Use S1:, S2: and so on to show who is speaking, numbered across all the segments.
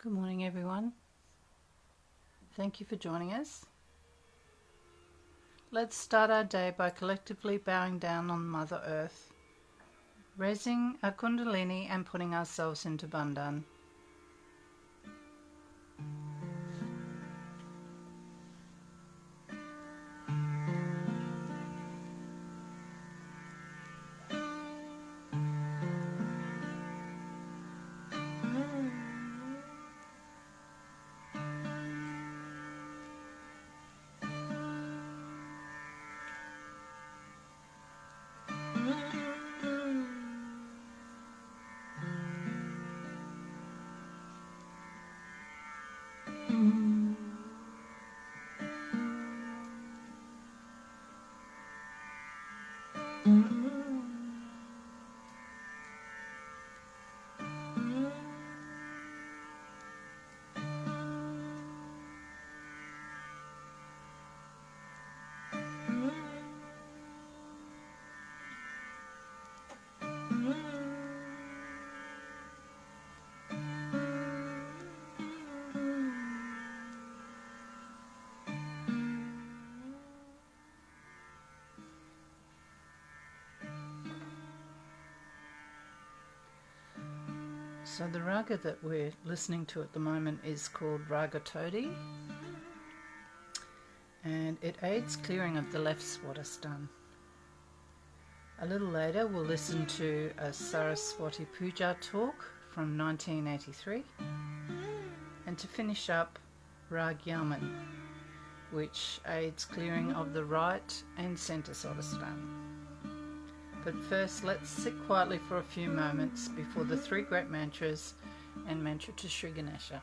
S1: Good morning, everyone. Thank you for joining us. Let's start our day by collectively bowing down on Mother Earth, raising our Kundalini and putting ourselves into Bandhan. So the raga that we're listening to at the moment is called Raga Todi, and it aids clearing of the left Swadhisthana. A little later we'll listen to a Saraswati Puja talk from 1983, and to finish up Rag Yaman, which aids clearing of the right and centre Swadhisthana. But first, let's sit quietly for a few moments before the three great mantras and mantra to Sri Ganesha.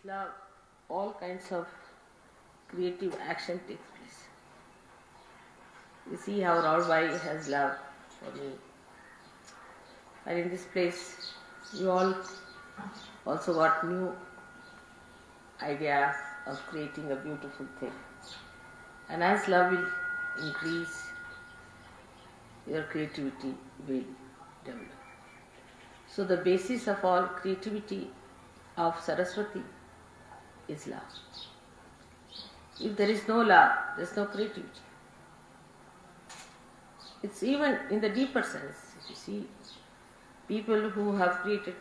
S2: love, all kinds of creative action takes place. You see how Raulbai has love for me. And in this place, you all also got new ideas of creating a beautiful thing. And as love will increase, your creativity will develop. So the basis of all creativity of Saraswati is love. If there is no love, there is no creativity. It's even in the deeper sense. You see, people who have created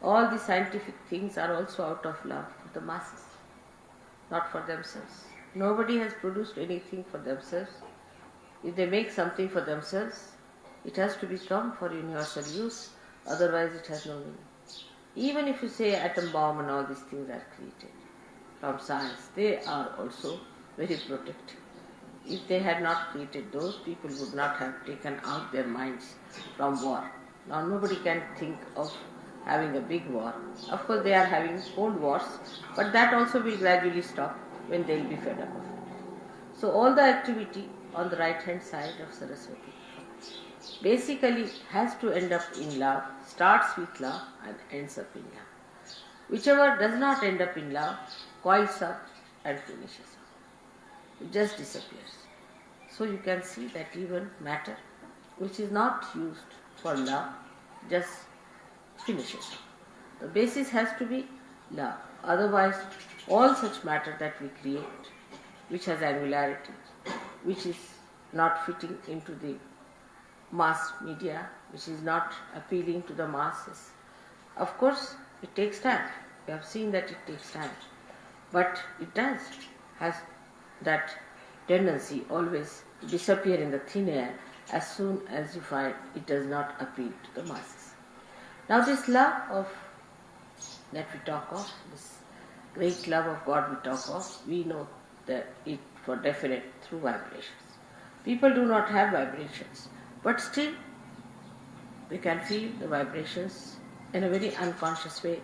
S2: all the scientific things are also out of love for the masses, not for themselves. Nobody has produced anything for themselves. If they make something for themselves, it has to become for universal use, otherwise it has no meaning. Even if you say atom bomb and all these things are created from science, they are also very protective. If they had not created those, people would not have taken out their minds from war. Now nobody can think of having a big war. Of course they are having cold wars, but that also will gradually stop when they will be fed up of it. So all the activity on the right hand side of Saraswati basically has to end up in love, starts with love and ends up in love. Whichever does not end up in love coils up and finishes up. It just disappears. So you can see that even matter which is not used for love just finishes up. The basis has to be love. Otherwise all such matter that we create, which has angularity, which is not fitting into the mass media, which is not appealing to the masses. Of course, it takes time. We have seen that it takes time. But it has that tendency always to disappear in the thin air as soon as you find it does not appeal to the masses. Now this love that we talk of, this great love of God we talk of, we know that it for definite through vibrations. People do not have vibrations, but still we can feel the vibrations in a very unconscious way.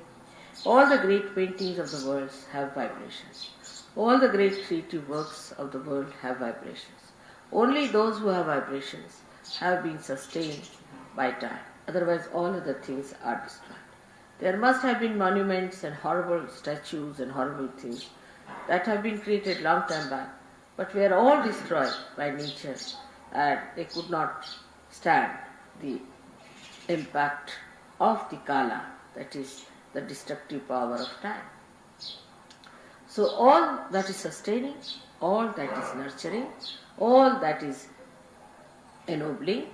S2: All the great paintings of the world have vibrations. All the great creative works of the world have vibrations. Only those who have vibrations have been sustained by time. Otherwise all other things are destroyed. There must have been monuments and horrible statues and horrible things that have been created long time back, but were all destroyed by nature and they could not stand the impact of the Kala, that is the destructive power of time. So all that is sustaining, all that is nurturing, all that is ennobling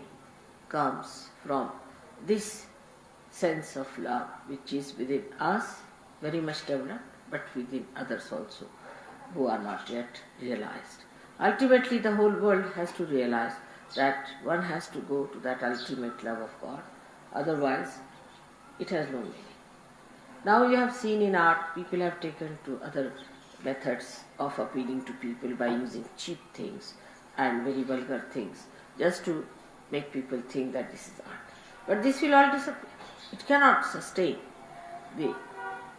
S2: comes from this sense of love which is within us, very much developed, but within others also who are not yet realized. Ultimately the whole world has to realize that one has to go to that ultimate love of God, otherwise it has no meaning. Now you have seen in art, people have taken to other methods of appealing to people by using cheap things and very vulgar things, just to make people think that this is art. But this will all disappear. It cannot sustain the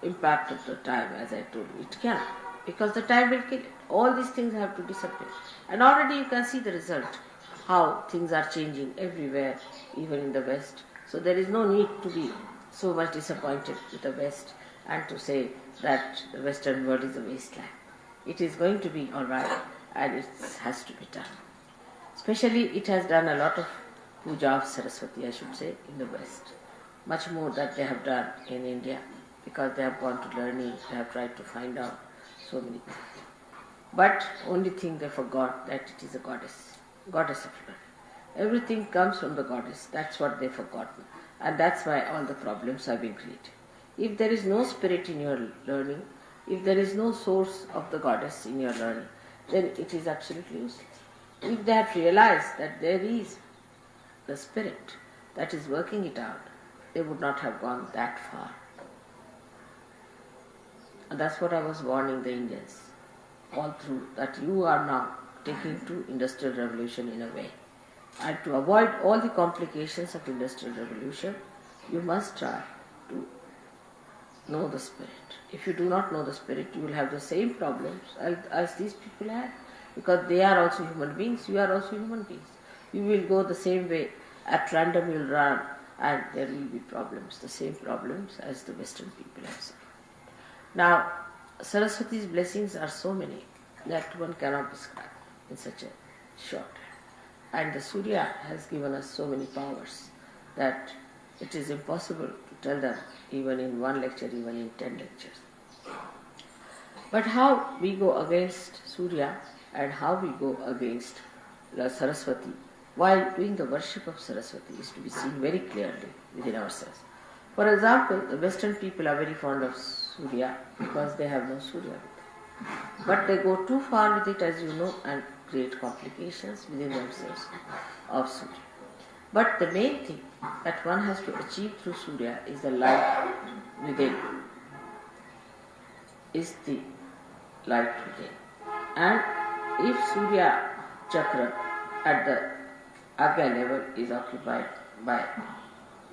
S2: impact of the time, as I told you. It cannot, because the time will kill it. All these things have to disappear. And already you can see the result, how things are changing everywhere, even in the West. So there is no need to be so much disappointed with the West and to say that the Western world is a wasteland. It is going to be all right, and it has to be done. Especially it has done a lot of puja of Saraswati, I should say, in the West. Much more that they have done in India, because they have gone to learning, they have tried to find out so many things. But only thing they forgot that it is a goddess of learning. Everything comes from the goddess, that's what they forgot. And that's why all the problems have been created. If there is no spirit in your learning, if there is no source of the goddess in your learning, then it is absolutely useless. If they had realized that there is the spirit that is working it out, they would not have gone that far. And that's what I was warning the Indians all through, that you are now taking to industrial revolution in a way. And to avoid all the complications of industrial revolution, you must try to know the spirit. If you do not know the spirit, you will have the same problems as these people had, because they are also human beings, you are also human beings. You will go the same way, at random you will run, and there will be problems, the same problems as the Western people have suffered. Now, Saraswati's blessings are so many that one cannot describe in such a short time. And the Surya has given us so many powers that it is impossible to tell them even in one lecture, even in 10 lectures. But how we go against Surya and how we go against the Saraswati while doing the worship of Saraswati is to be seen very clearly within ourselves. For example, the Western people are very fond of Surya because they have no Surya with them. But they go too far with it, as you know, and create complications within themselves of Surya. But the main thing that one has to achieve through Surya is the light within. Is the light within. And if Surya Chakra at the Agya level is occupied by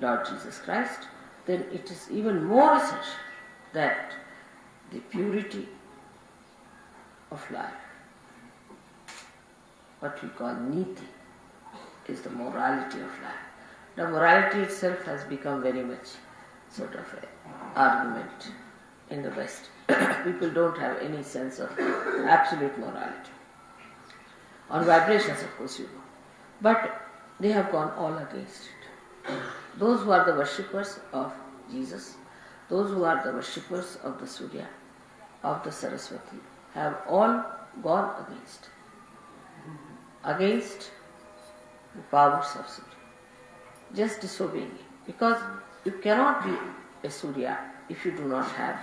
S2: Lord Jesus Christ, then it is even more essential that the purity of life, what we call niti, is the morality of life. The morality itself has become very much sort of an argument in the West. People don't have any sense of absolute morality. On vibrations, of course, you know. But they have gone all against it. Those who are the worshippers of Jesus, those who are the worshippers of the Surya, of the Saraswati, have all gone against the powers of Surya, just disobeying it. Because you cannot be a Surya if you do not have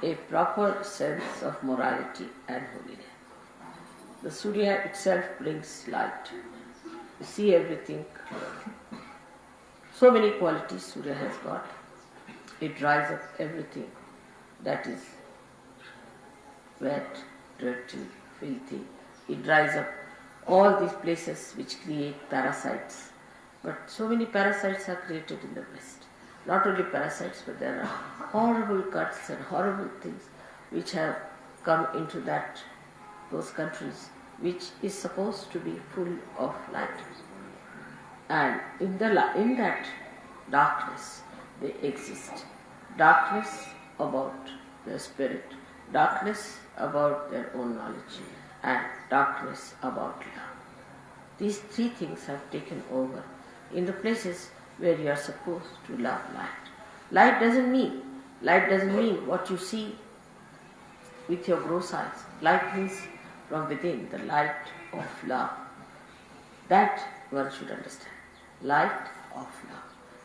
S2: a proper sense of morality and holiness. The Surya itself brings light. You see everything. So many qualities Surya has got. It dries up everything that is wet, dirty, filthy. It dries up all these places which create parasites. But so many parasites are created in the West. Not only parasites, but there are horrible cuts and horrible things which have come into those countries, which is supposed to be full of light. And in that darkness they exist. Darkness about their spirit, darkness about their own knowledge, and darkness about love. These three things have taken over in the places where you are supposed to love light. Light doesn't mean what you see with your gross eyes. Light means from within, the light of love. That one should understand. Light of love.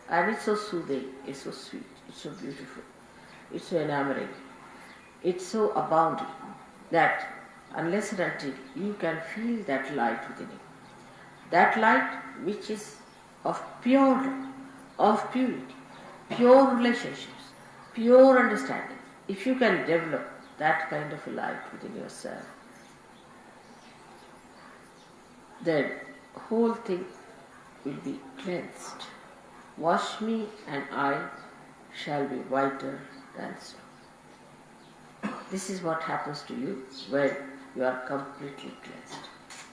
S2: And it's so soothing, it's so sweet, it's so beautiful, it's so enamoring, it's so abounding that unless and until you can feel that light within you, that light which is of pure love, of purity, pure relationships, pure understanding, if you can develop that kind of a light within yourself, then whole thing will be cleansed. Wash me and I shall be whiter than snow. This is what happens to you when you are completely cleansed.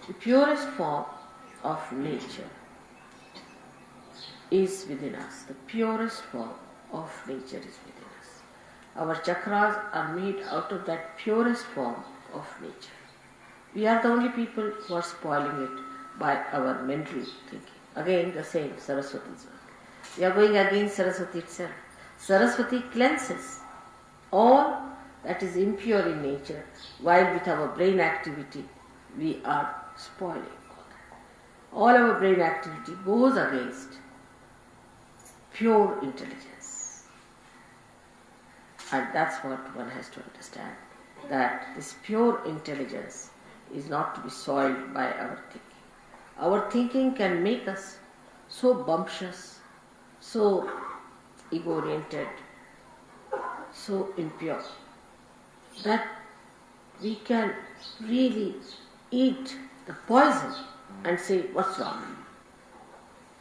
S2: The purest form of nature is within us. The purest form of nature is within us. Our chakras are made out of that purest form of nature. We are the only people who are spoiling it by our mental thinking. Again, the same Saraswati's work. We are going against Saraswati itself. Saraswati cleanses all that is impure in nature, while with our brain activity we are spoiling all that. All our brain activity goes against pure intelligence. And that's what one has to understand, that this pure intelligence is not to be soiled by our thinking. Our thinking can make us so bumptious, so ego-oriented, so impure, that we can really eat the poison and say, what's wrong?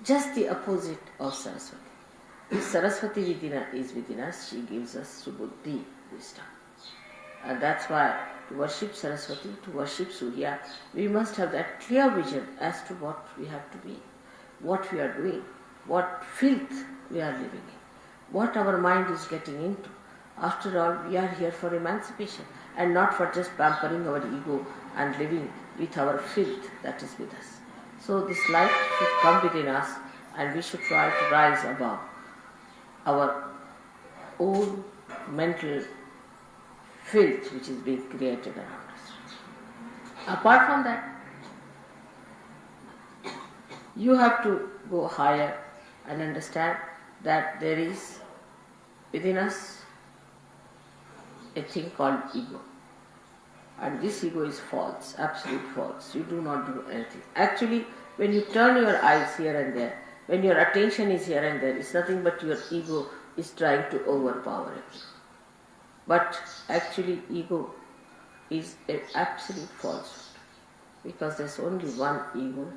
S2: Just the opposite of Saraswati. If Saraswati is within us, she gives us Subuddhi, wisdom. And that's why to worship Saraswati, to worship Surya, we must have that clear vision as to what we have to be, what we are doing, what filth we are living in, what our mind is getting into. After all, we are here for emancipation and not for just pampering our ego and living with our filth that is with us. So this light should come within us and we should try to rise above our own mental filth which is being created around us. Apart from that, you have to go higher and understand that there is within us a thing called ego. And this ego is false, absolute false. You do not do anything. Actually, when you turn your eyes here and there, when your attention is here and there, it's nothing but your ego is trying to overpower everything. But actually, ego is an absolute falsehood, because there's only one ego,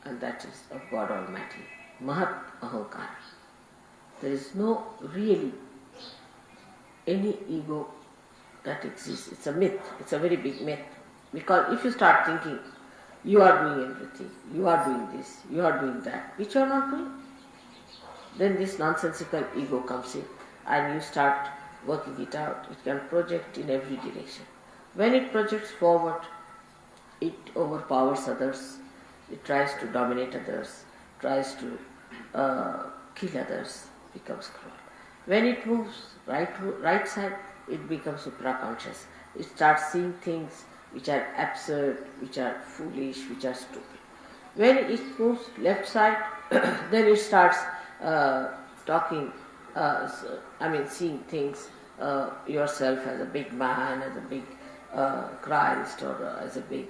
S2: and that is of God Almighty, Mahat Ahankara. There is no really any ego that exists. It's a myth. It's a very big myth. Because if you start thinking, you are doing everything, you are doing this, you are doing that, which you are not doing, then this nonsensical ego comes in and you start working it out. It can project in every direction. When it projects forward, it overpowers others, it tries to dominate others, tries to kill others, becomes cruel. When it moves right side, it becomes supraconscious. It starts seeing things which are absurd, which are foolish, which are stupid. When it moves left side, then it starts seeing things, yourself as a big man, as a big Christ, or as a big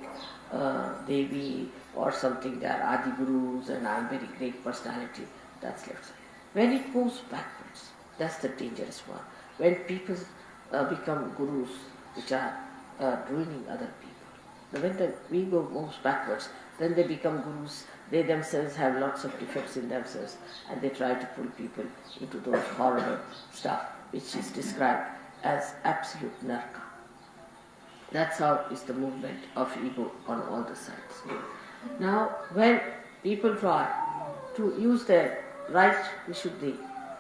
S2: Devi, or something. They are Adi Gurus and I am very great personality. That's left side. When it moves backwards, that's the dangerous one. When people become gurus, which are ruining other people. When the ego moves backwards, then they become gurus. They themselves have lots of defects in themselves, and they try to pull people into those horrible stuff which is described as absolute narka. That's how is the movement of ego on all the sides. Now, when people try to use their right vishuddhi,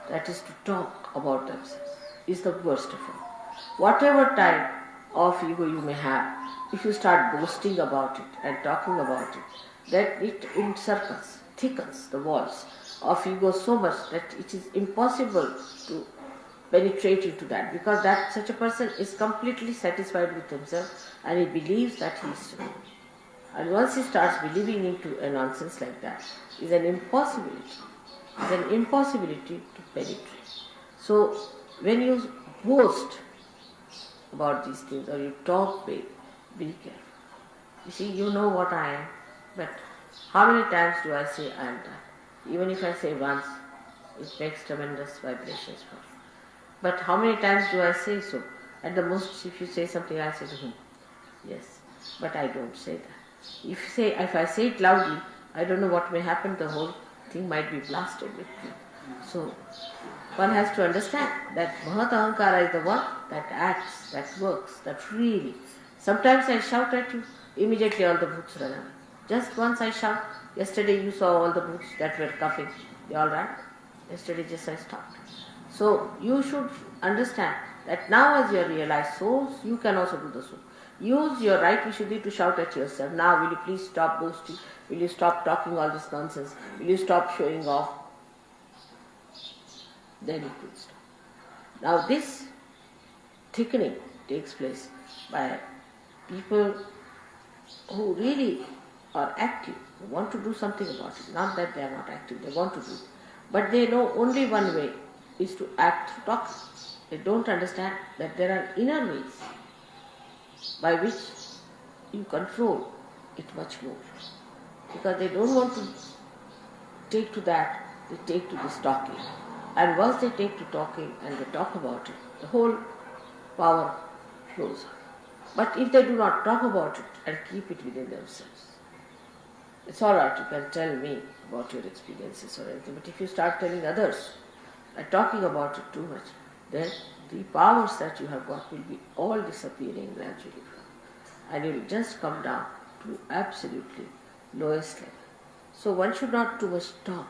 S2: that is to talk about themselves, is the worst of all. Whatever type of ego you may have, if you start boasting about it and talking about it, then it encircles, thickens the walls of ego so much that it is impossible to penetrate into that, because that such a person is completely satisfied with himself and he believes that he is true. And once he starts believing into a nonsense like that, is an impossibility. It's an impossibility to penetrate. So when you boast about these things or you talk big, be careful. You see, you know what I am, but how many times do I say I am that? Even if I say once, it makes tremendous vibrations for you. But how many times do I say so? At the most, if you say something, I say to him, yes, but I don't say that. If I say it loudly, I don't know what may happen. The whole thing might be blasted with me. So one has to understand that Mahat Ahankara is the one that acts, that works, that really. Sometimes I shout at you, immediately all the bhoots run away. Just once I shout. Yesterday you saw all the bhoots that were coughing. They all ran. Yesterday just I stopped. So you should understand that now as you are realized souls, you can also do the soul. Use your right vishuddhi to shout at yourself. Now will you please stop boasting? Will you stop talking all this nonsense? Will you stop showing off? Then it will stop. Now this thickening takes place by people who really are active, who want to do something about it. Not that they are not active, they want to do it. But they know only one way is to act through talking. They don't understand that there are inner ways by which you control it much more. Because they don't want to take to that, they take to this talking. And once they take to talking and they talk about it, the whole power flows out. But if they do not talk about it and keep it within themselves, it's all right, you can tell me about your experiences or anything, but if you start telling others, by talking about it too much, then the powers that you have got will be all disappearing gradually. And you will just come down to absolutely lowest level. So one should not too much talk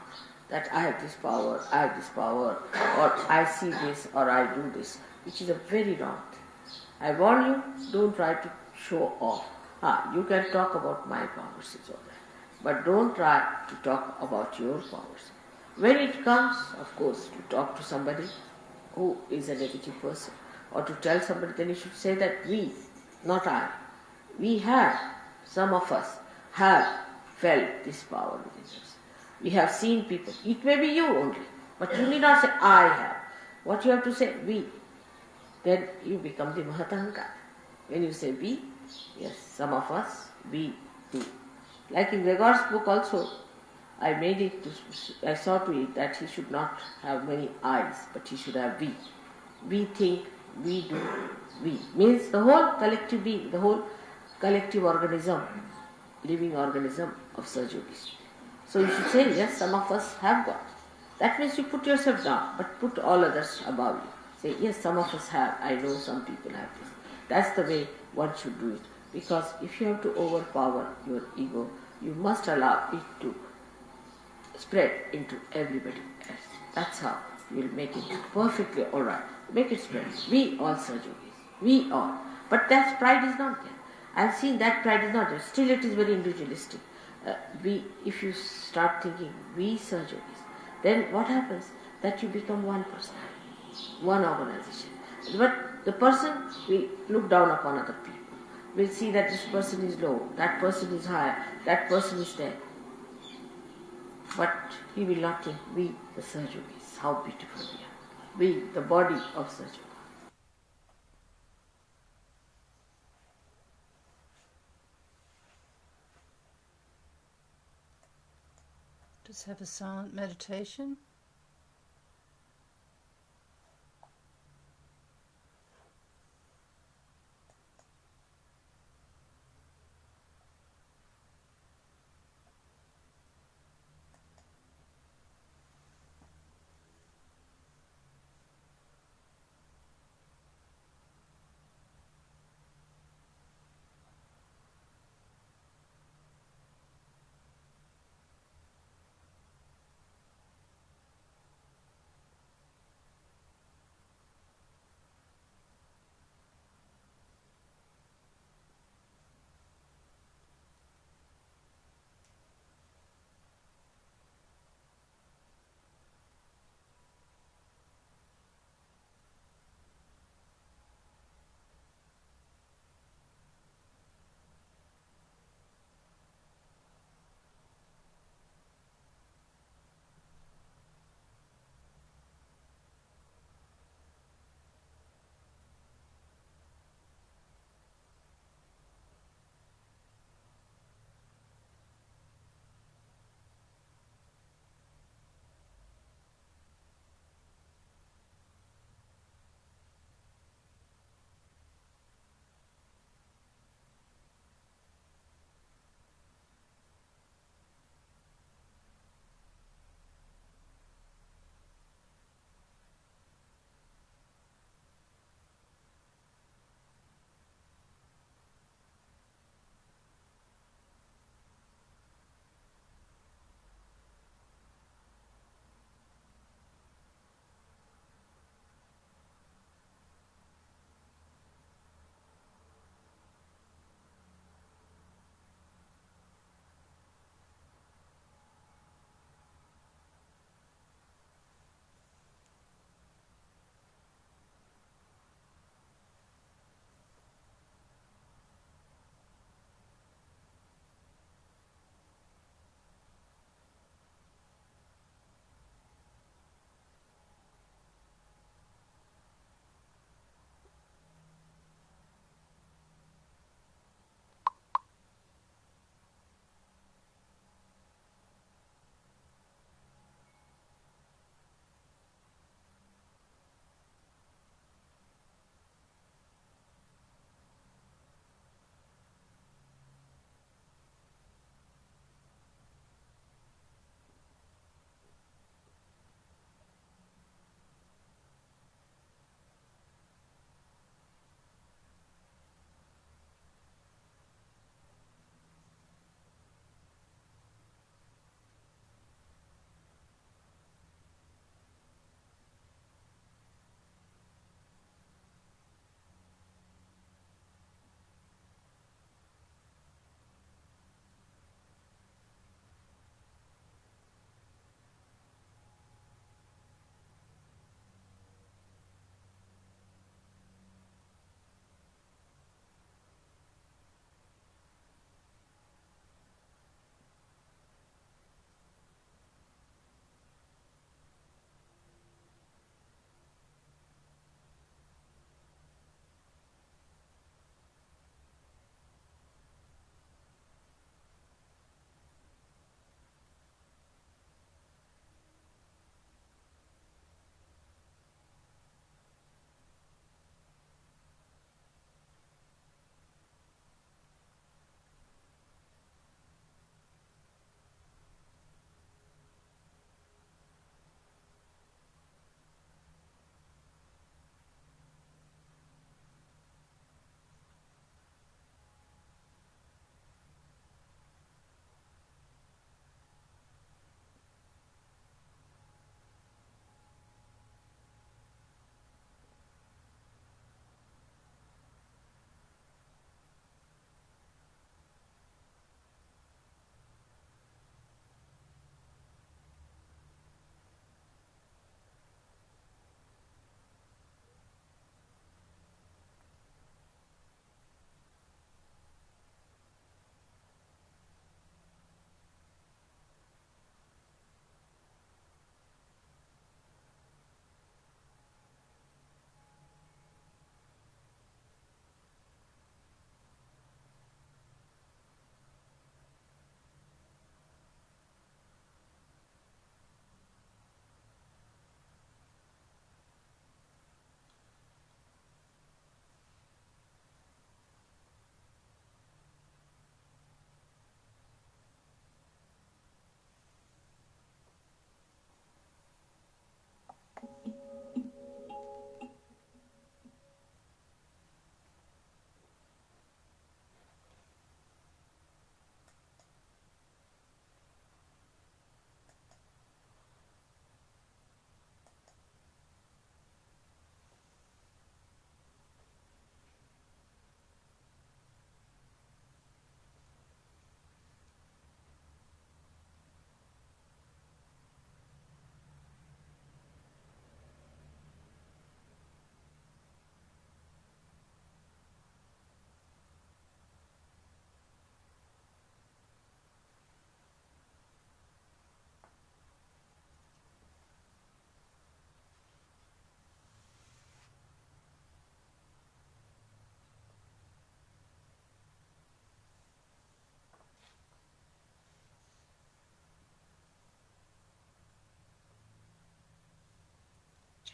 S2: that I have this power, I have this power, or I see this, or I do this, which is a very wrong thing. I warn you, don't try to show off. You can talk about my powers, it's all right. But don't try to talk about your powers. When it comes, of course, to talk to somebody who is a negative person, or to tell somebody, then you should say that we, not I, we have, some of us have felt this power within us. We have seen people. It may be you only, but you need not say I have. What you have to say, we. Then you become the Mahatahankara. When you say we, yes, some of us, we do. Like in Gregor's book also, I made it, I saw to it that he should not have many I's, but he should have we. We think, we do, we. Means the whole collective being, the whole collective organism, living organism of Sahaja. So you should say, yes, some of us have got. That means you put yourself down, but put all others above you. Say, yes, some of us have, I know some people have this. That's the way one should do it. Because if you have to overpower your ego, you must allow it to spread into everybody else. That's how you will make it perfectly alright. Make it spread. We all Sahajogis. We all. But that pride is not there. I have seen that pride is not there. Still it is very individualistic. If you start thinking we Sahajogis, then what happens? That you become one person, one organization. But the person will look down upon other people. Will see that this person is low, that person is high, that person is there. But he will not think we, the Sahajogis, how beautiful we are. We, the body of Sahaja.
S1: Just have a silent meditation.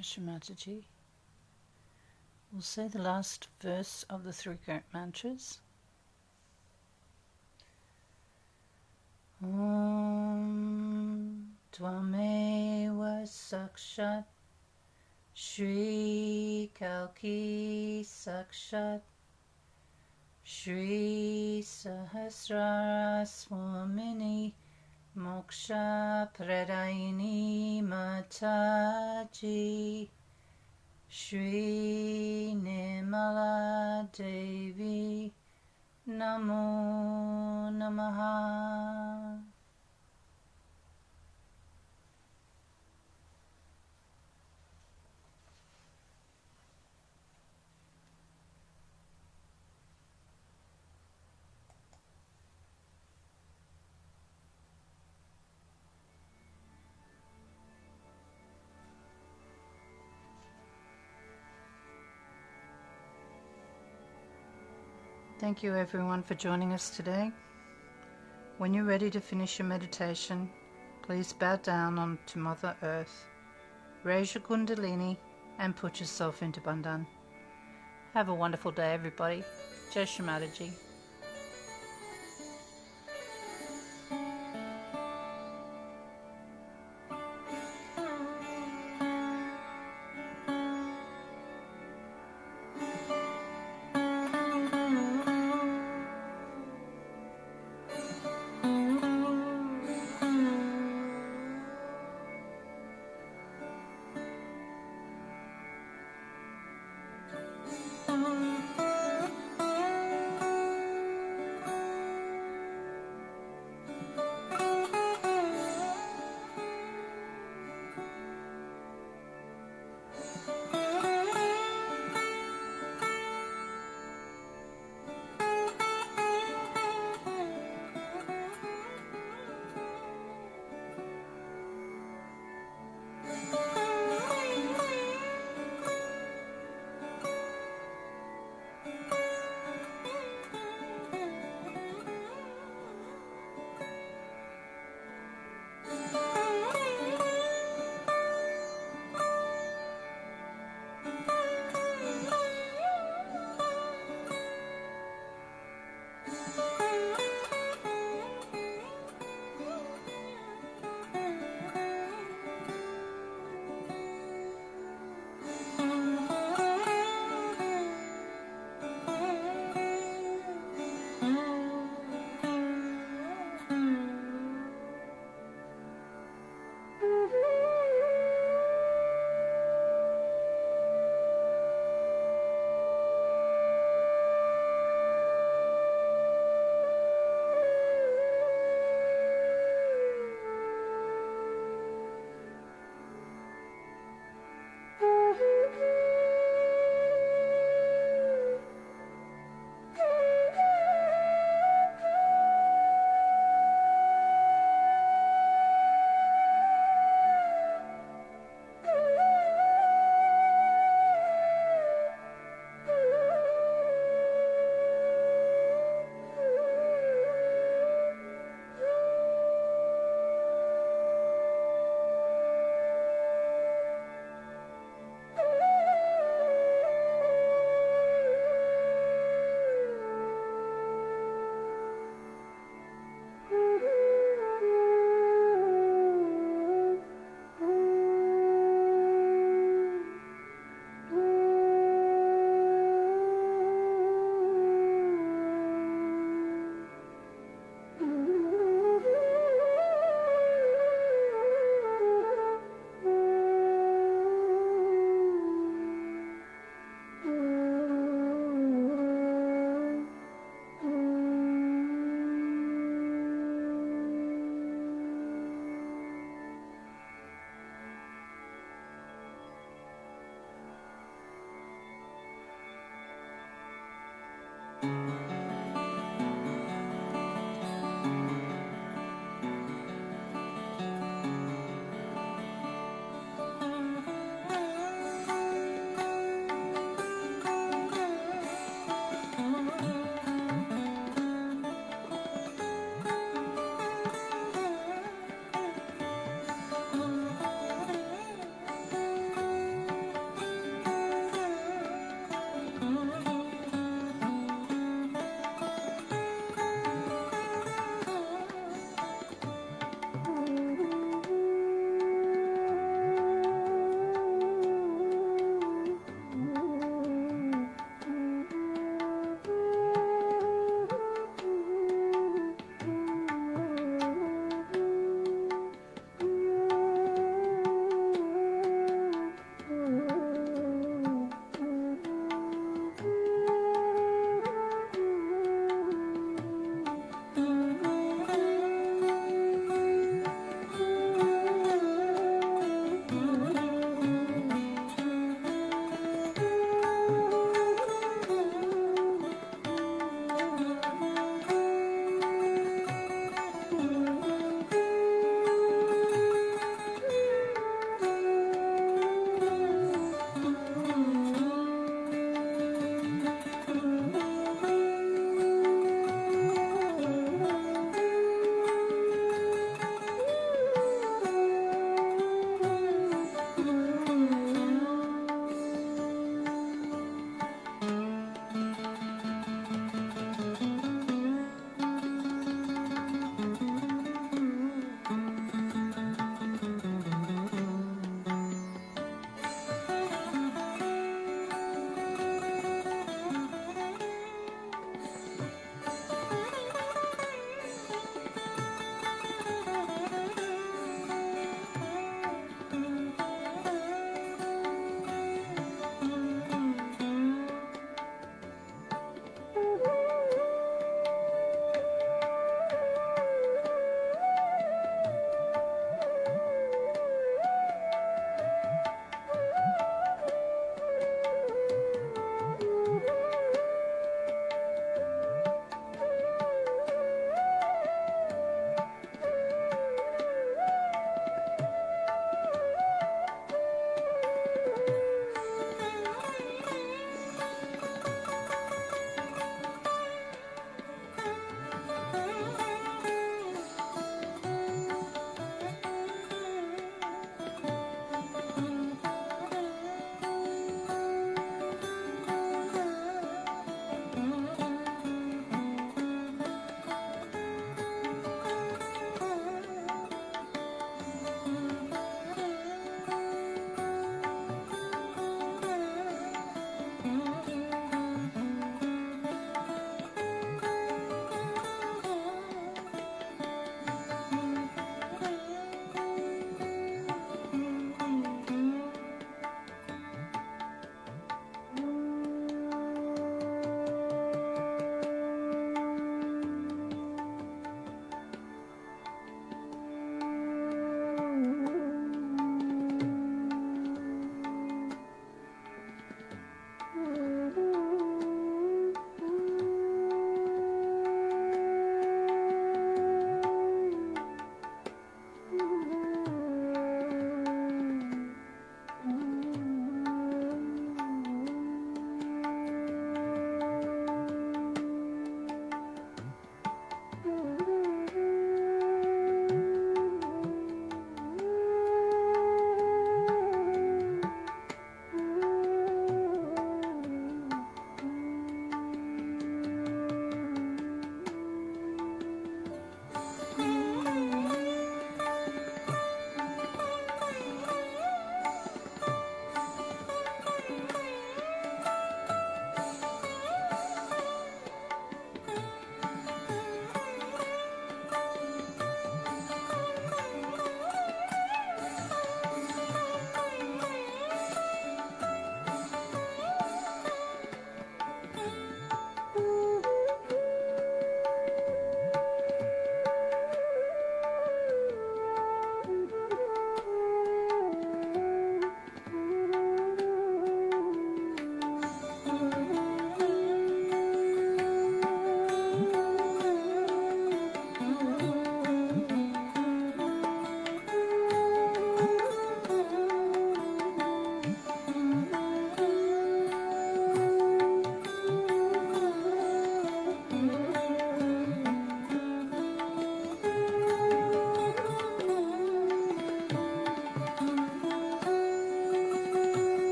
S1: Shri Mataji. We'll say the last verse of the three great mantras. Om Tvameva Sakshat Shri Kalki Sakshat Shri Sahasrara Swamini Moksha Pradayini Mataji Shri Nirmala Devi Namo Namaha. Thank you everyone for joining us today. When you're ready to finish your meditation, please bow down onto Mother Earth, raise your Kundalini and put yourself into Bandhan. Have a wonderful day everybody. Jai Shri Mataji.